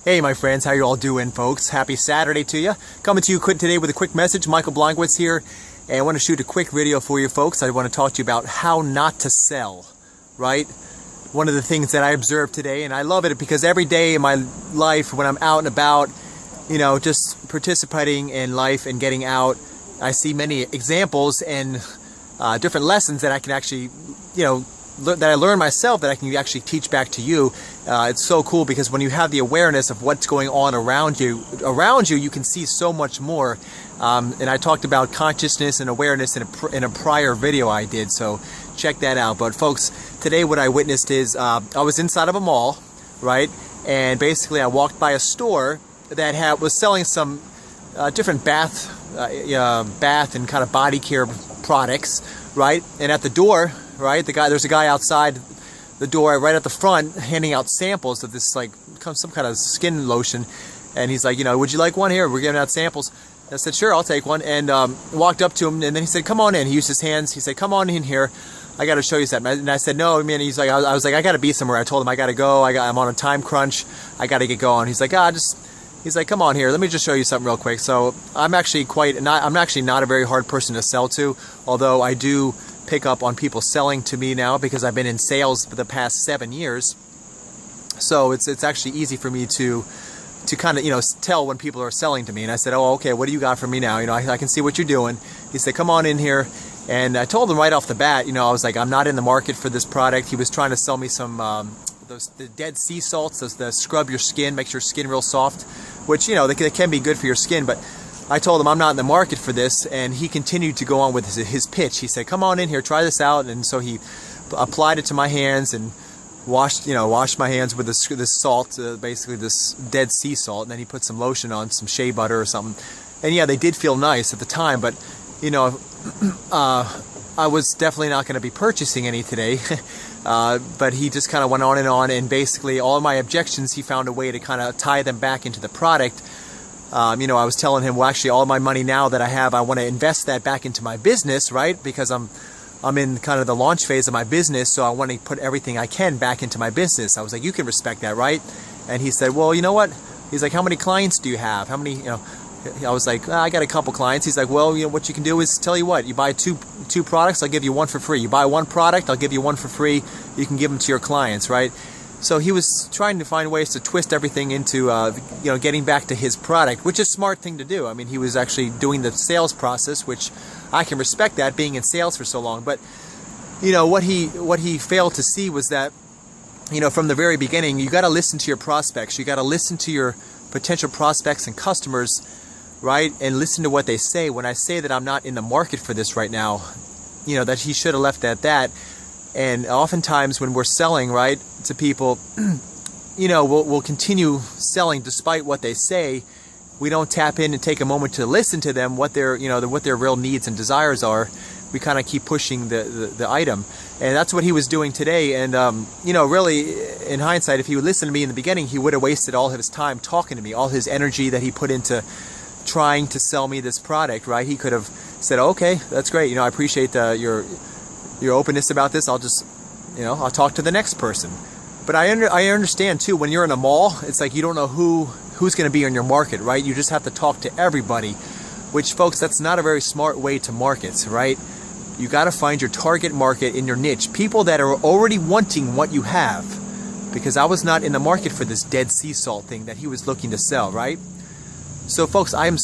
Hey my friends, how you all doing, folks? Happy Saturday to you. Coming to you today with a quick message. Michael Blomquist here, and I want to shoot a quick video for you folks. I want to talk to you about how not to sell, right? One of the things that I observed today, and I love it because every day in my life when I'm out and about, just participating in life and getting out, I see many examples and different lessons that I can actually, that I learn myself that I can actually teach back to you. It's so cool because when you have the awareness of what's going on around you, you can see so much more. And I talked about consciousness and awareness in a prior video I did, so check that out. But folks, today what I witnessed is I was inside of a mall, right? And basically I walked by a store that was selling some different bath and kind of body care products, right? And at the door, right, there's a guy outside the door right at the front handing out samples of this, like, some kind of skin lotion, and he's like, would you like one? Here, we're giving out samples. I said, sure, I'll take one, and walked up to him, and then he said, come on in. He used his hands. He said, come on in here, I got to show you something. And I said, no, man. He's like, I was like, I got to be somewhere. I told him I got to go. I'm on a time crunch. I got to get going. He's like, he's like, come on here, let me just show you something real quick. So I'm actually not a very hard person to sell to, although I do pick up on people selling to me now because I've been in sales for the past 7 years. So it's actually easy for me to kind of tell when people are selling to me. And I said, oh, okay, what do you got for me now? I can see what you're doing. He said, come on in here. And I told him right off the bat, I was like, I'm not in the market for this product. He was trying to sell me some the Dead Sea salts, that scrub your skin, makes your skin real soft, which they can be good for your skin. But I told him I'm not in the market for this, and he continued to go on with his pitch. He said, come on in here, try this out. And so he applied it to my hands and washed my hands with this salt, basically this Dead Sea salt, and then he put some lotion on, some shea butter or something. And yeah, they did feel nice at the time, but I was definitely not going to be purchasing any today. But he just kind of went on, and basically all of my objections, he found a way to kind of tie them back into the product. I was telling him, well, actually, all my money now that I have, I want to invest that back into my business, right? Because I'm in kind of the launch phase of my business, so I want to put everything I can back into my business. I was like, you can respect that, right? And he said, well, you know what? He's like, how many clients do you have? How many, I was like, I got a couple clients. He's like, well, what you can do is, tell you what, you buy two products, I'll give you one for free. You buy one product, I'll give you one for free. You can give them to your clients, right? So he was trying to find ways to twist everything into, getting back to his product, which is a smart thing to do. I mean, he was actually doing the sales process, which I can respect that, being in sales for so long. But, what he failed to see was that, from the very beginning, you got to listen to your prospects. You got to listen to your potential prospects and customers, right? And listen to what they say. When I say that I'm not in the market for this right now, that he should have left it at that. And oftentimes when we're selling, right, to people, we'll continue selling despite what they say. We don't tap in and take a moment to listen to them, what their real needs and desires are. We kind of keep pushing the item. And that's what he was doing today. And, really, in hindsight, if he would listen to me in the beginning, he would have wasted all of his time talking to me, all his energy that he put into trying to sell me this product, right? He could have said, okay, that's great. I appreciate your openness about this. I'll just, I'll talk to the next person. But I understand too, when you're in a mall, it's like you don't know who's going to be in your market, right? You just have to talk to everybody, which, folks, that's not a very smart way to market, right? You got to find your target market in your niche, people that are already wanting what you have, because I was not in the market for this Dead Sea salt thing that he was looking to sell, right? So, folks, I've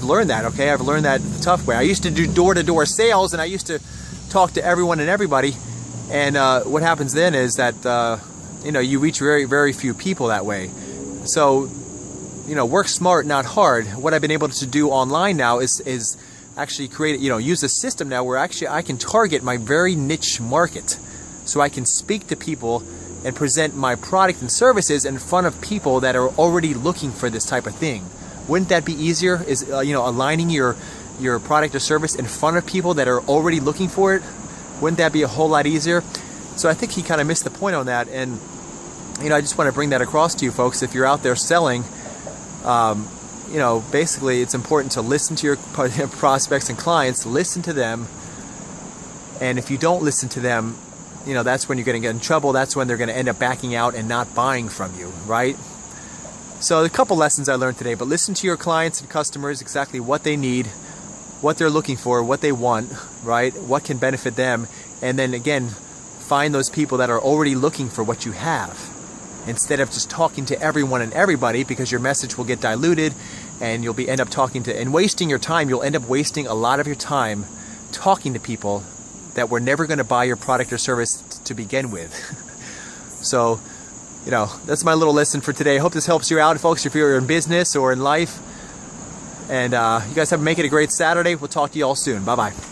learned that, okay? I've learned that the tough way. I used to do door-to-door sales, and I used to talk to everyone and everybody, and what happens then is that you reach very, very few people that way. So work smart, not hard. What I've been able to do online now is actually create, use a system now where actually I can target my very niche market, so I can speak to people and present my product and services in front of people that are already looking for this type of thing. Wouldn't that be easier? Is aligning your product or service in front of people that are already looking for it? Wouldn't that be a whole lot easier? So I think he kind of missed the point on that, and I just want to bring that across to you folks. If you're out there selling, basically it's important to listen to your prospects and clients, listen to them, and if you don't listen to them, that's when you're going to get in trouble. That's when they're going to end up backing out and not buying from you, right? So a couple lessons I learned today, but listen to your clients and customers, exactly what they need, what they're looking for, what they want, right? What can benefit them. And then again, find those people that are already looking for what you have, instead of just talking to everyone and everybody, because your message will get diluted and you'll end up talking to and wasting your time. You'll end up wasting a lot of your time talking to people that were never going to buy your product or service to begin with. So, you know, that's my little lesson for today. I hope this helps you out, folks, if you're in business or in life. And you guys make it a great Saturday. We'll talk to you all soon. Bye-bye.